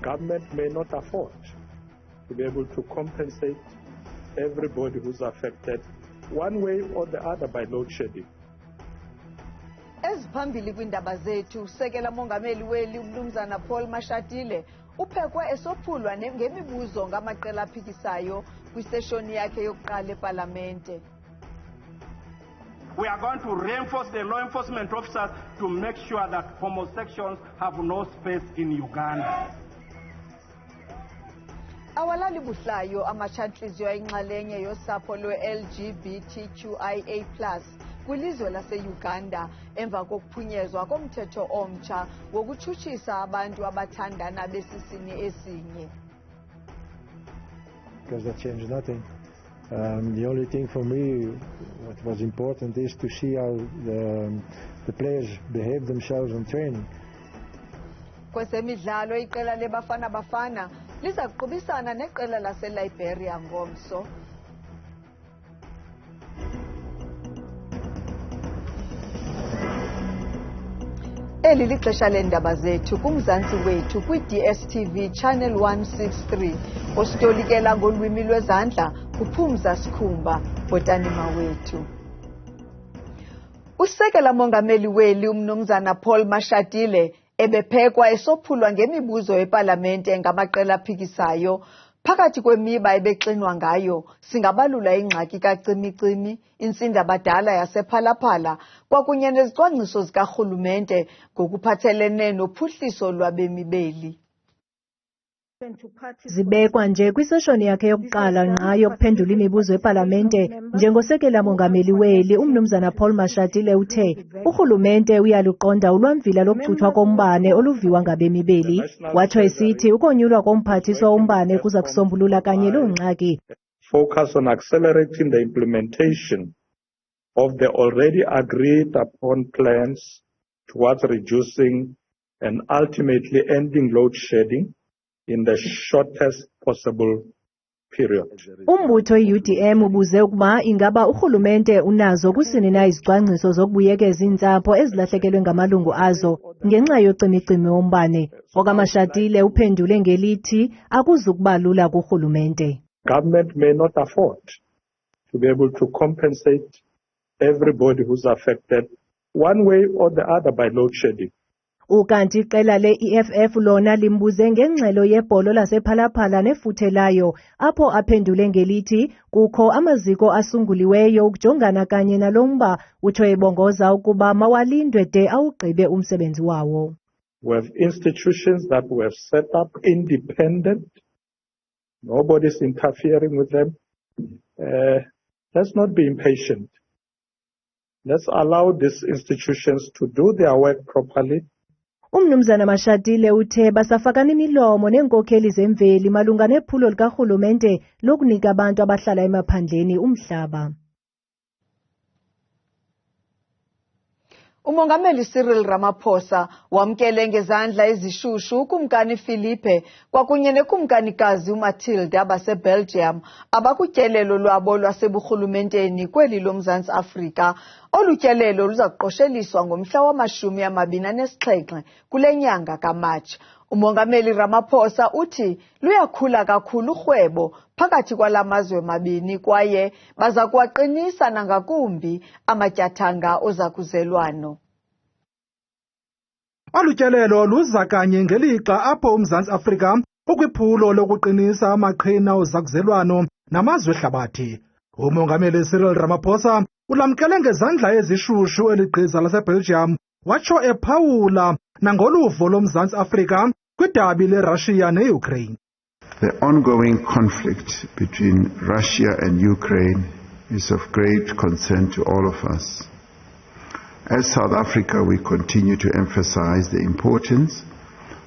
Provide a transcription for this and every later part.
government may not afford to be able to compensate everybody who's affected one way or the other by load shedding. Eziphambili kwiindaba zethu, usekela mongameli weli uMnumzana uMashatile uphekwe esophulwa ngemibuzo ngamaqela aphikisayo kwiseshoni yakhe yokuqala eParlamente. We are going to reinforce the law enforcement officers to make sure that homosexuals have no space in Uganda. Awalali buhlayo amashantliziyo ayinxalenye yosapho lwe-LGBTQIA+ kwilizwe laseUganda emva kokuphunyezwa komthetho omtsha wokutshutshisa abantu abathandana besisini esinye. Because that changed nothing. The only thing for me, what was important, is to see how the players behave themselves on training. Kwesemidlalo iqela le-Bafana Bafana liza kuqubisana neqela laseLiberia ngomso. Eli lixesha leendaba zethu kumzantsi wethu kwi-DSTV Channel 163 ositolikela ngolwimi lwezandla kuphumza sikhumba botanima wethu. Usekela mongameli weli uMnumzana Mashatile ebephekwa esophulwa ngemibuzo eParlamente ngamaqela aphikisayo phakathi kwemiba ebexinwa ngayo singabalula ingxaki kacimicimi, intsindabadala yasephalaphala kwakunye nezicwangciso zikarhulumente ngokuphathelene nophuhliso lwabemi beli. Zibekwa nje kwiseshoni yakhe yokuqala ngqa yokuphendula imibuzo eParlamente njengosekela mongameli weli uMnumzana Mashatile uthe urhulumente uyaluqonda ulwamvila lokucuthwa kombane oluviwa ngabemi beli, watsho esithi ukonyulwa komphathiswa wombane kuza kusombulula kanye loo ngxaki. Focus on accelerating the implementation of the already agreed upon plans towards reducing and ultimately ending load shedding in the shortest possible period. Umbutho iUDM ubuze ukuba ingaba urhulumente unazo kusini na izicwangciso zokubuyekeza iintsapho ezilahlekelwe ngamalungu azo ngenxa yocimicimi wombane. OkaMashatile uphendule ngelithi akuzukuba lula kurhulumente. Government may not afford to be able to compensate everybody who's affected one way or the other by load shedding. Ukanti iqela le-EFF lona limbuze ngengxelo yebholo lasephalaphala nefuthe layo apho aphendule ngelithi kukho amaziko asunguliweyo ukujongana kanye nalomba utsho ebongoza ukuba mawalindwe de awugqibe umsebenzi wawo. We have institutions that we have set up independent. Nobody's interfering with them. Let's not be impatient. Let's allow these institutions to do their work properly. Umnumzana Mashatile uthe basafakana imilomo nenkokheli zemveli malunga nephulo likarhulumente lokunika abantu abahlala emaphandleni umhlaba. Umongameli Cyril Ramaphosa wamkele ngezandla ezishushu ukumkani Philippe kwakunye nekumkanikazi uMatilda yaseBelgium abakutyelelo lwabo lwaseburhulumenteni kweli loMzantsi Afrika. Olutyelelo luza kuqosheliswa ngomhla wama-27 kule nyanga kaMatshi. Umongameli Ramaphosa uthi luyakhula kakhulu urhwebo phakathi kwala mazwe mabini kwaye baza kuwaqinisa nangakumbi amatyathanga ozakuzelwano. Olutyelelo luza kanye ngelixa apho uMzantsi Afrika ukwiphulo lokuqinisa amaqhina ozakuzelwano namazwe ehlabathi. Umongameli Cyril Ramaphosa ulamkele ngezandla ezishushu eligqiza laseBelgium watsho ephawula nangoluvo loMzantsi Afrika kwidabi leRussia neUkraine. The ongoing conflict between Russia and Ukraine is of great concern to all of us. As South Africa, we continue to emphasize the importance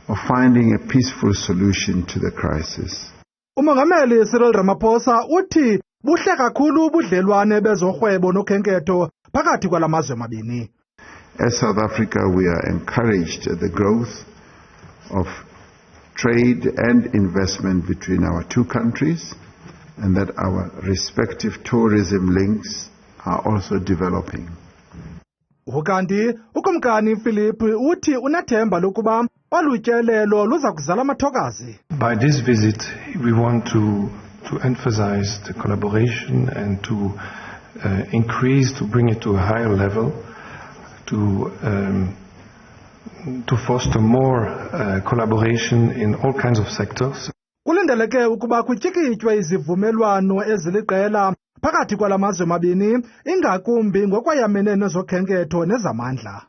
of finding a peaceful solution to the crisis. Umongameli Cyril Ramaphosa uthi buhle kakhulu ubudlelwane bezorhwebo nokhenketho phakathi kwala mazwe mabini. As South Africa, we are encouraged at the growth of trade and investment between our two countries, and that our respective tourism links are also developing. Ukanti ukumkani Philippe uthi unathemba lokuba olu tyelelo luza kuzala amathokazi. By this visit, we want to emphasize the collaboration and to bring it to a higher level, to foster more collaboration in all kinds of sectors. Kulindeleke ukuba kutyikitywe izivumelwano eziliqela phakathi kwala mazwe mabini, ingakumbi ngokwayamene nezokhenketho nezamandla.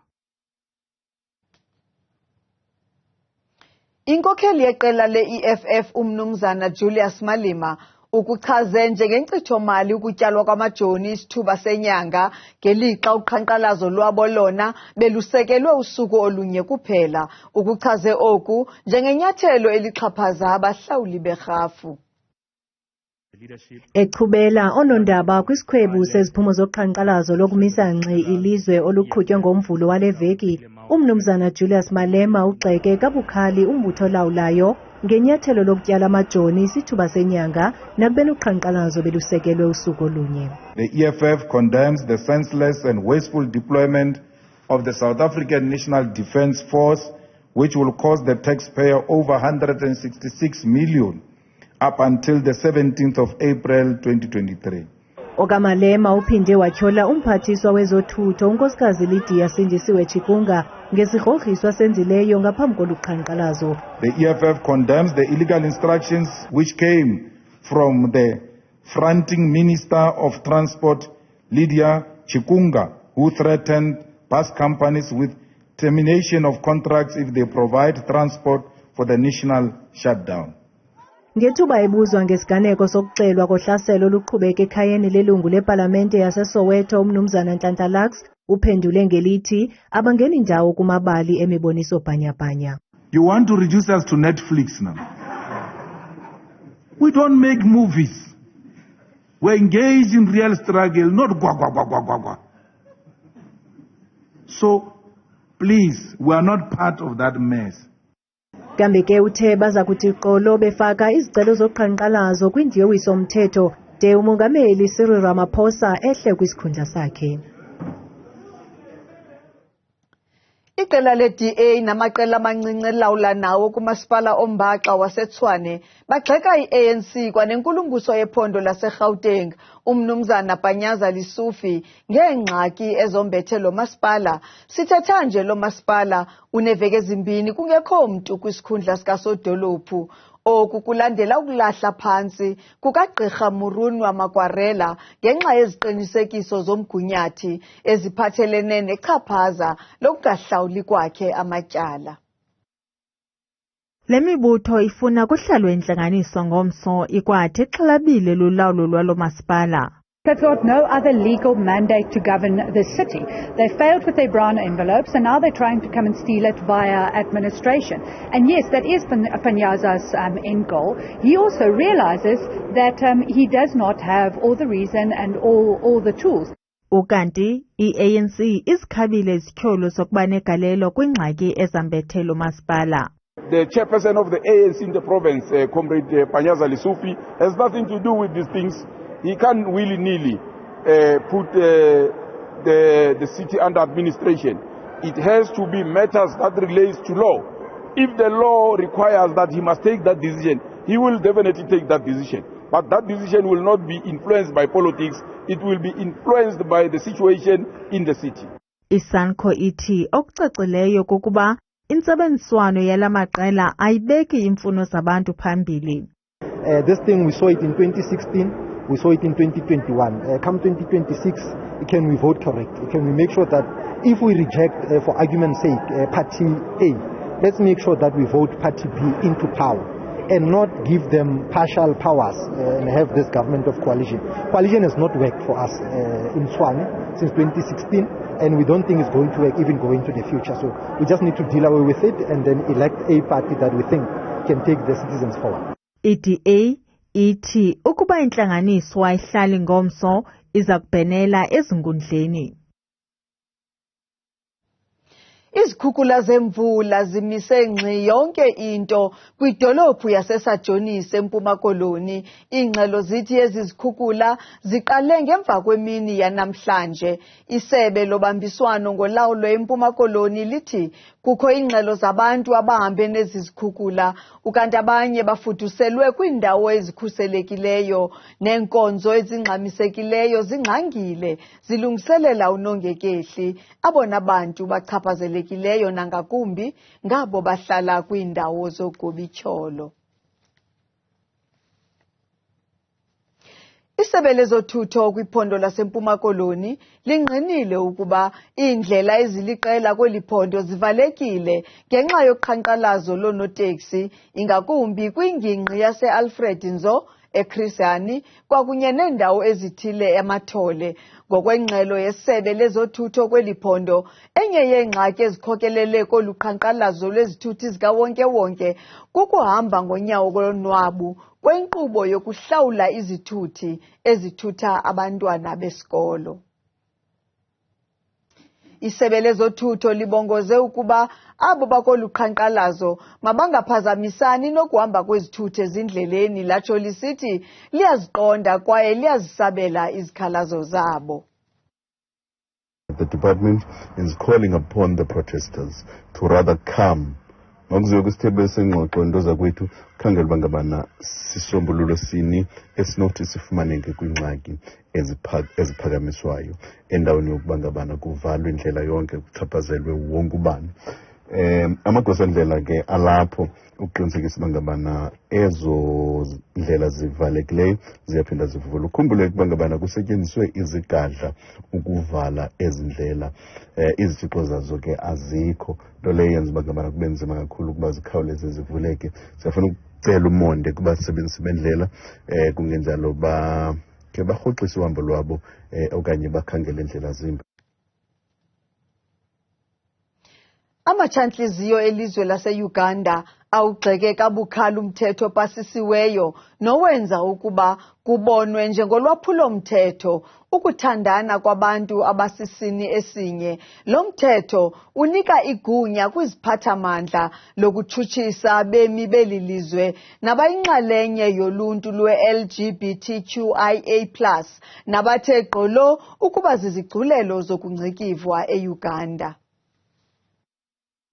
Inkokheli yeqela le-EFF umnumzana Julius Malema ukuchaze njengenkcithomali ukutyalwa kwamajoni isithuba senyanga ngelixa uqhankqalazo lwabo lona belusekelwe usuku olunye kuphela, ukuchaze oku njengenyathelo elixhaphaza abahlawuli berhafu. Echubela onondaba kwisikhwebu seziphumo zoqhankqalazo lokumisa ngxi ilizwe oluqhutywe ngomvulo wale veki, umnumzana Julius Malema ugxeke kabukhali umbutho olawulayo ngenyathelo lokutyala amajoni isithuba senyanga nakubeni uqhankqalazo belusekelwe usuku olunye. The EFF condemns the senseless and wasteful deployment of the South African National Defence Force, which will cost the taxpayer over 166 million up until the 17th of April 2023. Malema uphinde watyhola umphathiswa wezothutho unkosikazi Lydia Sindisiwe Chikunga ngesigrogriso asenzileyo ngaphambi koluqhankqalazo. The EFF condemns the illegal instructions which came from the fronting Minister of Transport Lydia Chikunga, who threatened bus companies with termination of contracts if they provide transport for the national shutdown. Ngethuba ebuzwa ngesiganeko sokucelwa kohlaselo oluqhubeka ekhayeni lelungu lepalamente yaseSoweto umnumzana Ntlantalax uphendule ngelithi abangeni ndawo kumabali emiboniso bhanyabhanya. You want to reduce us to Netflix now? We don't make movies. We're engaged in real struggle, not gwa. So, please, we are not part of that mess. Kambe ke uthe baza kuthi qolo befaka izicelo zoqhankqalazo kwindiyowisa umthetho de umongameli Cyril Ramaphosa ehle kwisikhundla sakhe. Iqela le-DA namaqela amancinci elawula nawo kumasipala ombaxa waseTshwane bagxeka i-ANC kwanenkulumbuso yephondo laseGauteng umnumzana Panyaza Lisufi ngeengxaki ezombethe lo masipala. Sithetha nje lo masipala uneveki ezimbini kungekho mntu kwisikhundla sikasodolophu. Oku kulandela ukulahla phantsi kukagqirha Murunwa Makwarela ngenxa yeziqinisekiso zomgunyathi eziphathelene nechaphaza lokungahlawuli kwakhe amatyala. Le mibutho ifuna kuhlalwe intlanganiso ngomso ikwathi xhalabile lulawulo lwalo masipala. They've got no other legal mandate to govern the city. They failed with their brown envelopes and now they're trying to come and steal it via administration. And yes, that is Panyaza's end goal. He also realizes that he does not have all the reason and all the tools. Ukanti i-ANC izikhabile izityholo sokuba negalelo kwingxaki ezambethe lo masipala. The chairperson of the ANC in the province, Comrade Panyaza Lisufi, has nothing to do with these things. He can't willy-nilly put the city under administration. It has to be matters that relates to law. If the law requires that he must take that decision, he will definitely take that decision. But that decision will not be influenced by politics. It will be influenced by the situation in the city. Isanko ithi okucacileyo kokuba intsebenziswano yala maqela ayibeki imfuno zabantu phambili. This thing we saw it in 2016. We saw it in 2021. Come 2026, can we vote correct? Can we make sure that if we reject, for argument's sake, Party A, let's make sure that we vote Party B into power and not give them partial powers and have this government of coalition. Coalition has not worked for us in Tshwane since 2016, and we don't think it's going to work even going to the future. So we just need to deal away with it and then elect a party that we think can take the citizens forward. EDA ithi ukuba intlanganiso ayihlali ngomso iza kubhenela ezinkundleni. Izikhukhula zemvula zimise ngxi yonke into kwidolophu yaseSajonisi eMpuma Koloni. Iingxelo zithi ezi zikhukhula ziqale ngemva kwemini yanamhlanje. Isebe lobambiswano ngolawulo eMpuma Koloni lithi kukho iingxelo zabantu abahambe nezi zikhukhula, ukanti abanye bafuduselwe kwiindawo ezikhuselekileyo. Neenkonzo ezingxamisekileyo zingxangile zilungiselela unongekehli. Abona bantu bachaphazelekileyo nangakumbi ngabo bahlala kwiindawo zogobityholo. Isebe lezothutho kwiphondo laseMpuma Koloni lingqinile ukuba iindlela eziliqela kweli phondo zivalekile ngenxa yoqhankqalazo loono-taxi, ingakumbi kwingingqi yase-Alfred Nzo, eChrisani, kwakunye neendawo ezithile emathole. Ngokwengxelo yesebe lezothutho kweli phondo, enye yeengxaki ezikhokelele kolu qhankqalazo lwezithuthi zikawonke-wonke kukuhamba ngonyawo kolonwabu kwenkqubo yokuhlawula izithuthi ezithutha abantwana besikolo. Isebe lezothutho libongoze ukuba abo bakolu qhankqalazo mabangaphazamisani nokuhamba kwezithuthi ezindleleni, latsho lisithi liyaziqonda kwaye liyazisabela izikhalazo zabo. The department is calling upon the protesters to rather calm. Ngokuziwe kwisithebe sengxoxo into zakwethu khangela bangabana sisombululo sini esinokuthi sifumaneke kwingxaki eziphakamiswayo endaweni yokubangabana kuvalwe indlela yonke kuchaphazelwe wonke ubani. Amagosa endlela ke alapho ukuqinisekisa bangabana ezo ndlela zivalekileyo ziyaphinda zivulwe. Ukhumbule ukubangabana kusetyenziswe izigadla ukuvala ezindlela, izitshixo zazo ke azikho, nto leyo yenza bangabana kube nzima kakhulu ukuba zikhawuleze zivuleke. Siyafuna ukucela umonde kubasebenzisi bendlela kungenjalo ke barhoxise uhambo lwabo okanye bakhangele indlela zimbi. Amatshantliziyo elizwe laseUganda awugxeke kabukhali umthetho opasisiweyo nowenza ukuba kubonwe njengolwaphulo-mthetho ukuthandana kwabantu abasisini esinye. Lo mthetho unika igunya kwiziphathamandla lokutshutshisa abemi beli lizwe nabayinxalenye yoluntu lwe-LGBTQIA+ nabathe gqolo ukuba zizigculelo zokungcikivwa eUganda.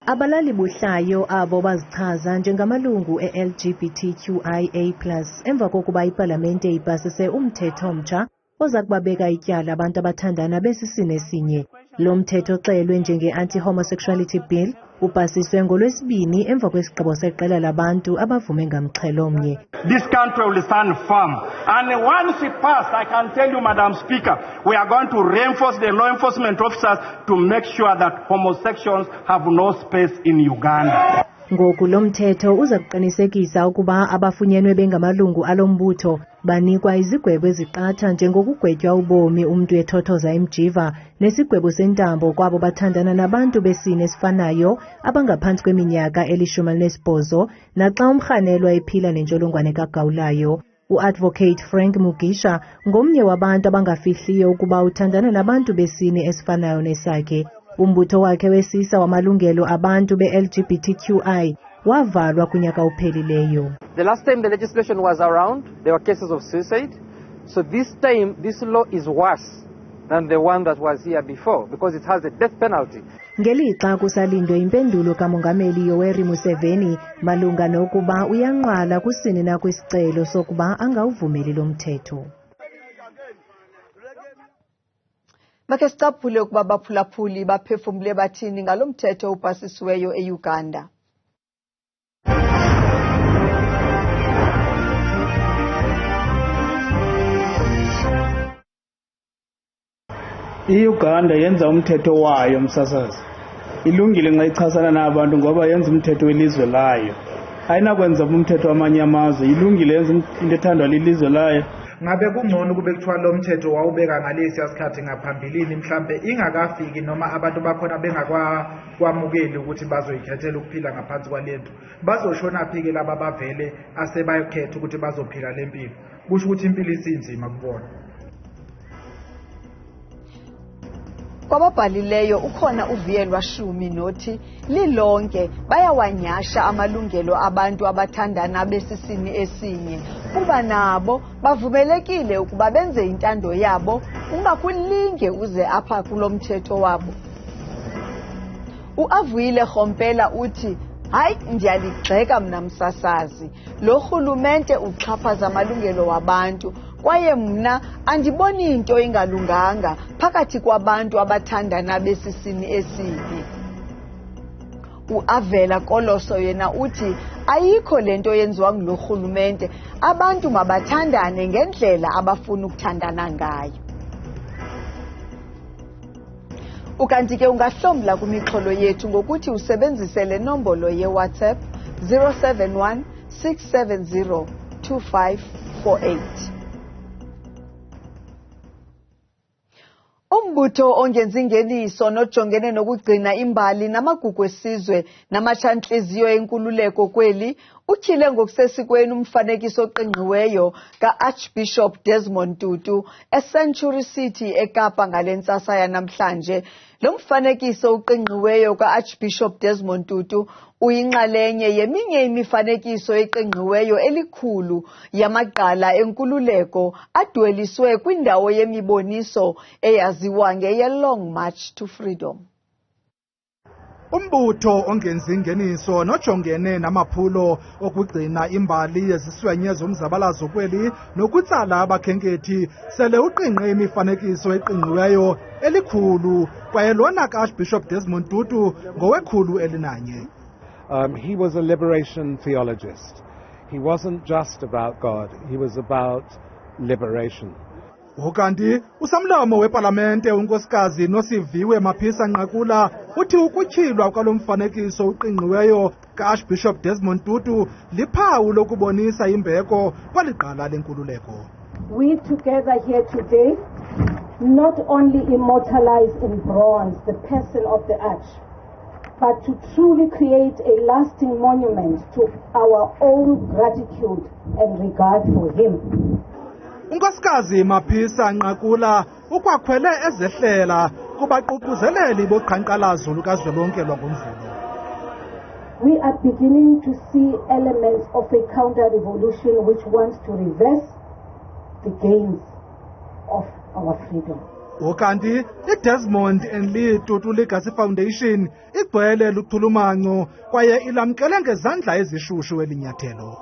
Abalali buhlayo abo bazichaza njengamalungu e-LGBTQIA+ emva kokuba ipalamente ipasise umthetho omtsha oza kubabeka ityala abantu abathandana besisini esinye. Lo mthetho oxelwe njenge-Anti-Homosexuality Bill upasiswe ngoLwesibini emva kwesigqibo seqela labantu abavume ngamxhelomnye. This country will stand firm, and once it passed, I can tell you, Madam Speaker, we are going to reinforce the law enforcement officers to make sure that homosexuals have no space in Uganda. Ngoku lo mthetho uza kuqinisekisa ukuba abafunyenwe bengamalungu alombutho banikwa izigwebo eziqatha njengokugwetywa ubomi umntu ethothoza imjiva nesigwebo sentambo kwabo bathandana nabantu besini esifanayo abangaphantsi kweminyaka 18 naxa umrhanelwa ephila nentsholongwane kagawulayo. U-Advocate Frank Mugisha ngomnye wabantu abangafihliyo ukuba uthandana nabantu besini esifanayo nesakhe. Umbutho wakhe wesisa wamalungelo abantu be-LGBTQI wavalwa kunyaka uphelileyo. The last time the legislation was around, there were cases of suicide. So this time, this law is worse than the one that was here before because it has a death penalty. Ngelixa kusalindwe impendulo kaMongameli Yoweri Museveni malunga nokuba uyanqwala kusini na kwisicelo sokuba angawuvumeli lo mthetho. Bakhe sicaphule ukuba baphulaphuli baphefumule bathini ngalo mthetho upasisiweyo eUganda. iUganda yenza umthetho wayo msasazi. Ilungile nxa ichasana nabantu ngoba yenza umthetho welizwe layo. Ayinakwenza umthetho wamanye amazwe. Ilungile yenza into ethandwa lilizwe layo. Ngabe kungcono kube kuthiwa lo mthetho wawubeka ngalesi yasikhathi ngaphambilini mhlambe ingakafiki noma abantu bakhona bengakwamukeli ukuthi bazoyikhethela ukuphila ngaphansi kwalento. Bazoshona phike laba bavele asebayikhetha ukuthi bazophila lempilo. Kusho ukuthi impilo isinzima kubona. kwababhalileyo ukhona uviyelwa shumi nothi lilonke bayawanyasha amalungelo abantu abathandana besisini esinye kuba nabo bavumelekile ukuba benze intando yabo ungakulinge uze apha kulo mthetho wabo. uAvuyile Khompela uthi hayi ndiyaligxeka mna msasazi lo rhulumente uxhaphaza amalungelo wabantu kwaye mna andiboni into engalunganga phakathi kwabantu abathandana besisini esibi. uAvela Koloso yena uthi ayikho lento yenziwa ngulo rhulumente, abantu mabathandane ngendlela abafuna ukuthandana ngayo. Ukanti ke ungahlomla kumixholo yethu ngokuthi usebenzise le nombolo ye-WhatsApp 071 670 2548. Umbutho ongenzi ngeniso nojongene nokugcina imbali namagugu esizwe namatshantliziyo enkululeko kweli utyhile ngokusesikweni umfanekiso oqingqiweyo ka-Archbishop Desmond Tutu eCentury City eKapa ngale ntsasa yanamhlanje. Lo mfanekiso uqingqiweyo ka-Archbishop Desmond Tutu uyinxalenye yeminye imifanekiso eqingqiweyo elikhulu yamagqala enkululeko adweliswe kwindawo yemiboniso eyaziwa ngeye-Long March to Freedom. Umbutho ongenzi ngeniso nojongene namaphulo okugcina imbali yeziswenye zomzabalazo kweli nokutsala abakhenkethi sele uqingqe imifanekiso eqingqiweyo elikhulu kwaye lona ka-Archbishop Desmond Tutu ngowekhulu elinanye. He was a liberation theologist. He wasn't just about God, he was about liberation. Ukanti usamlomo weParlamente unkosikazi Nosiviwe Maphisa Nqakula uthi ukutyhilwa kwalo mfanekiso uqingqiweyo ka-Archbishop Desmond Tutu liphawu lokubonisa imbeko kwaliqala lenkululeko. We together here today not only immortalize in bronze the person of the Arch, but to truly create a lasting monument to our own gratitude and regard for him. Unkosikazi Maphisa Nqakula ukwakhwele ezehlela kubaququzeleli boqhankqalazo lukazwelonke lwangomvulo. We are beginning to see elements of a counter-revolution which wants to reverse the gains of our freedom. Ukanti iDesmond and Lee Tutu Legacy Foundation igcwele luthulumanco kwaye ilamkele ngezandla ezishushu elinyathelo.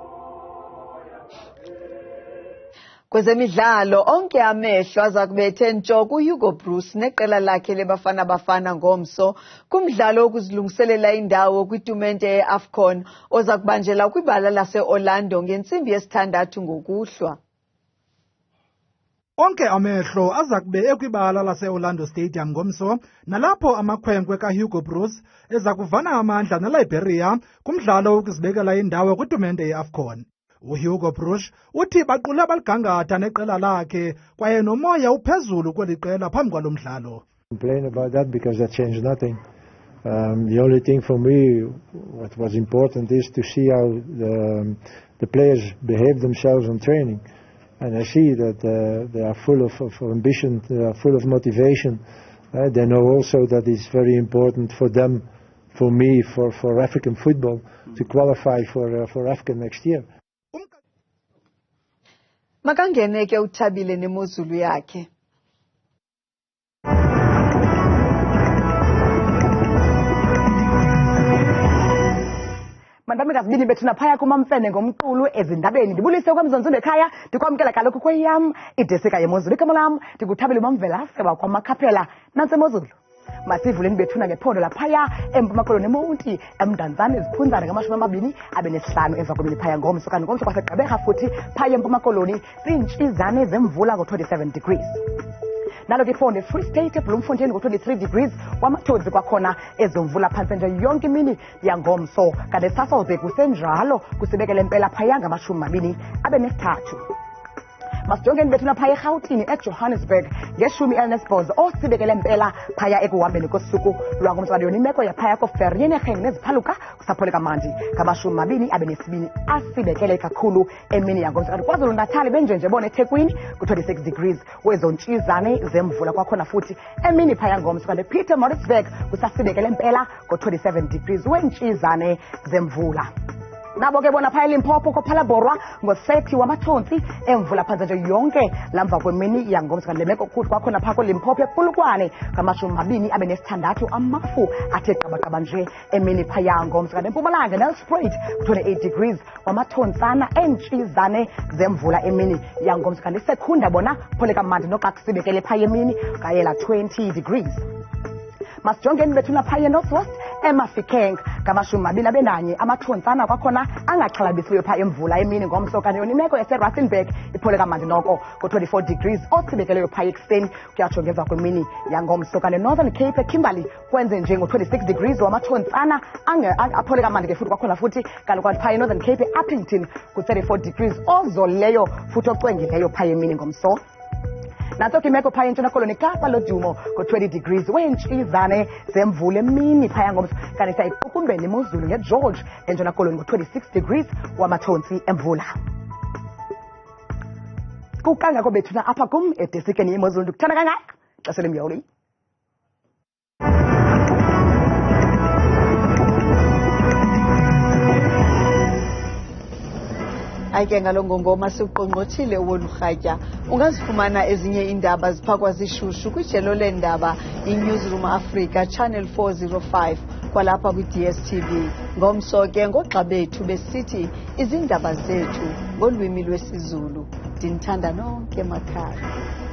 Kwezemidlalo onke amehlo azakubethe ntsho kuHugo Bruce neqela lakhe leBafana Bafana ngomso kumdlalo wokuzilungiselela indawo kwitumente yeAFCON oza kubanjela kwibala laseOrlando ngentsimbi yesithandathu ngokuhlwa. Onke amehlo azakube ekwibala laseOrlando Stadium ngomso nalapho amakhwenkwe kaHugo Bruce ezakuvana amandla neLiberia kumdlalo wokuzibekela indawo kwitumente yeAFCON. uHugo Bruce uthi baqule baligangatha neqela lakhe kwaye nomoya uphezulu kweli qela phambi kwalo mdlalo. Complain about that because that changed nothing. The only thing for me what was important is to see how the players behave themselves on training. And I see that they are full of ambition, they are full of motivation. They know also that it's very important for them, for me, for African football to qualify for Africa next year. Makangene ke uThabile nemozulu yakhe. Mandamikazi bini bethu naphaya kumamfene ngomqulu ezindabeni ndibulise kwamzonzulu ekhaya ndikwamkela kaloku kweyam idesika yemozulu igama lam ndikuThabile uMamvelase wakwamakhaphela nantsi emozulu. Masivuleni bethuna ngephondo laphaya eMpuma Koloni Monti emdantsane ziphunzana nge-25 ezakumini phaya ngomso kanti ngomso kwasegqibeka futhi phaya eMpuma Koloni ziintshizane zemvula ngo-27 degrees. Nalo ke phone Free State eBloemfontein ngo-23 degrees kwamathozi kwakhona ezomvula phantse nje yonke imini yangomso kanti Sasolburg kusenjalo kusibekele impela phaya ngamashumi 23. Masijongeni bethu naphaya eRhawutini eJohannesburg nge-18 osibekele mpela phaya ekuhambeni kosuku lwangomsakado imeko yaphaya koferyenegeng neziphaluka kusaphole kamandi ka-22 asibekele kakhulu emini yangomsakado KwaZulu-Natal benjenje bona eThekwini ku-26 degrees wezontshizane zemvula kwakhona futhi emini phaya ngomsakado Pietermaritzburg kusasibekele mpela ku-27 degrees wentshizane zemvula. Nabo ke bona phaya eLimpopo kophalaborwa ngo-30 wamathonsi emvula phansi nje yonke lamva kwemini yangomsakado lemeko kuthi kwakhona phako Limpopo ePulukwane ka-26 amafu athe gabagaba nje emini phaya ngomsakado eMpumalanga Nelspruit 28 degrees wamathonsana entshizane zemvula emini yangomsakado isekhunda bona phole kamandi noxakusibekele phaya emini kayela 20 degrees. Masijongeni bethu naphaya eNorthwest eMafikeng ka-21 amathonsana kwakhona angaxhalabisiyo phaa emvula emini ngomsokane yona imeko yaseRustenburg iphole kamandi noko ku-24 degrees osibekeleyo phaya ekuseni kuyatsho ngemva kwemini yangomsokane Northern Cape eKimberley kwenze nje ngo-26 degrees wamathonsana aphole kamandi ke futhi kwakhona futhi kanti phaya eNorthern Cape eUppington ku-34 degrees ozoleyo futhi ocwengileyo phaya emini ngomso. Nanso ke imeko phaya entshona Koloni Kapa lodumo ku-20 degrees wentshizane zemvula emini phaya ngomso kanti sayiqukumbela imozulu ngeGeorge entshona Koloni ku-26 degrees wamathonsi emvula. Kukangako bethuna apha kum edesikeni imozulu ndikuthanda kangaka xesha lemyoli. Ayike ngalongo ngoma siqongqothile wolu rhatya ungazifumana ezinye indaba ziphakwa zishushu kwijelo leendaba iNewsroom Africa Channel 405 kwalapha kwi-DSTV ngomso ke ngoxa bethu besithi izindaba zethu ngolwimi lwesiZulu. Ndinithanda nonke emakhaya.